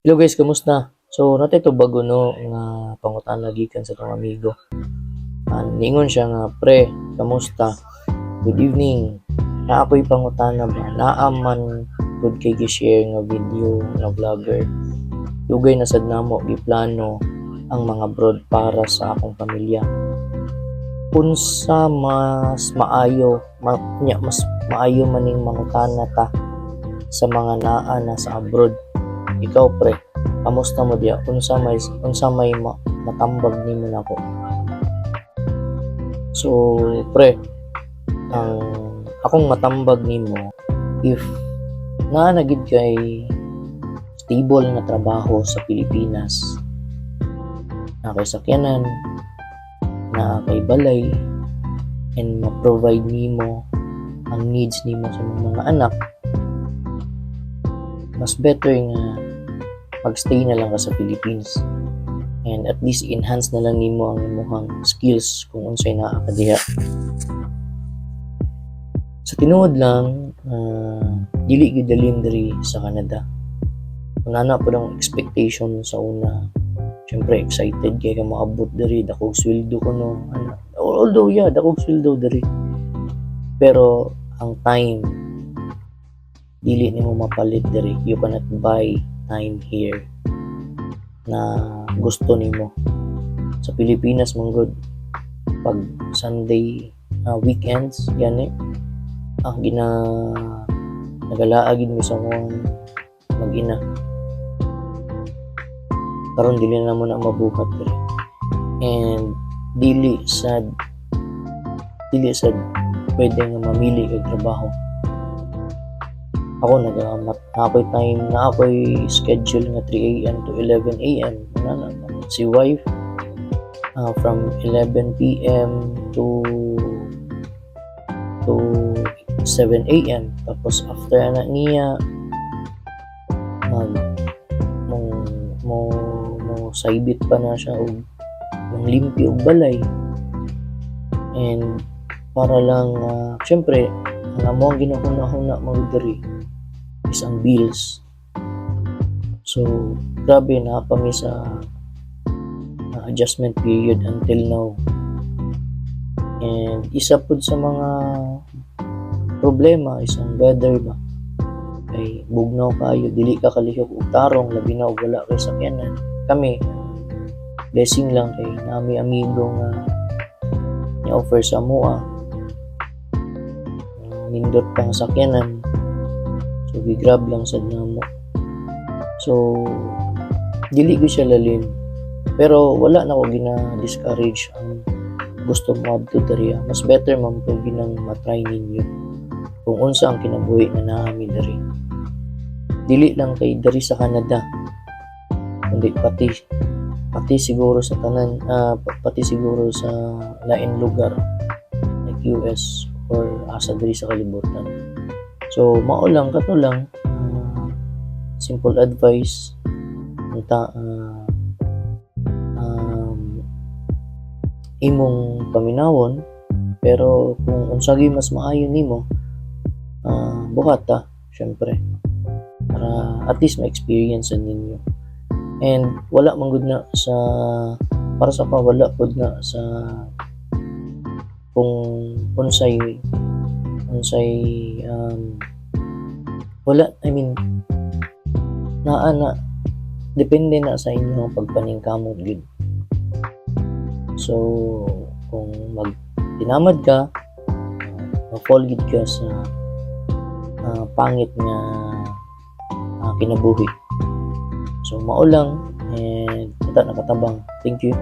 Hello guys, kamusta? So, natin ito bago no, nga pangutana gikan sa tong amigo. Ningon siya nga, pre, kamusta? Good evening. Na ako'y pangutana ba? Naaman good kay gi-share nga video nga vlogger. Dugay na sad namo giplano ang mga broad para sa akong pamilya. Unsa mas maayo, mas maayo maning mangutana ta sa mga naa na sa abroad. Ikaw pre, kamusta mo diya? Unsa may matambag nimo nako? So pre, ang akong matambag nimo, if nagid kay stable na trabaho sa Pilipinas, na kay sakyanan, na kay balay, and ma-provide nimo ang needs nimo sa mga anak, mas better nga magstay na lang ka sa Philippines, and at least enhance na lang nimo ang imong skills kung unsay naa ka diha. Sa tinuod lang, dili gyud dalim diri sa Canada. Unana po ang expectation sa una. Siyempre excited kay ka maabot diri, dakog sweldo ko no. Although dakog sweldo diri. Pero ang time dili nimo mapalit diri. You cannot buy time here na gusto nimo. Sa Pilipinas man pag Sunday weekends gani nagalaagid mo sa mga mag-ina. Karon dili na mo na mabuhat diri. And dili sad pwede nga mamili kag trabaho. Ako ako'y time na ako'y schedule nga 3 AM to 11 AM. Si wife from 11 PM to 7 AM. Tapos after na niya mo saibit pa na siya og limpyo og balay. And para lang syempre ang mo ang ginahuna-huna mo diri isang bills. So grabe na pa mi sa adjustment period until now. And isa pud sa mga problema isang weather ba, kay bugnaw kayo, dili ka kalihok og tarong, labi na og wala kay sakyanan. Kami blessing lang kay nami amigo nga ni-offer sa mua nindot pang sakyanan. So gi-grab lang sad namo. So dili ko siya lalim, pero wala na ko gina-discourage ang gusto mo adto diri. Mas better man kung ginang matry ninyo kung unsa ang kinabuhi nga naami diri. Dili lang kay diri sa Canada, kundi pati siguro sa tanan, pati siguro sa lain lugar like US or asa diri sa kalibutan. So mao lang kato lang, simple advice imong paminawon, pero kung unsagi mas maayo nimo, buhat ta syempre para at least ma-experience ninyo. And wala man gud na sa para sa wala gud na sa kung unsay wala, I mean depende na sa inyo pagpaningkamot gud. So kung tinamad ka, ma-fall gid ka sa pangit nga kinabuhi. So mao lang, and nakakatabang. Thank you.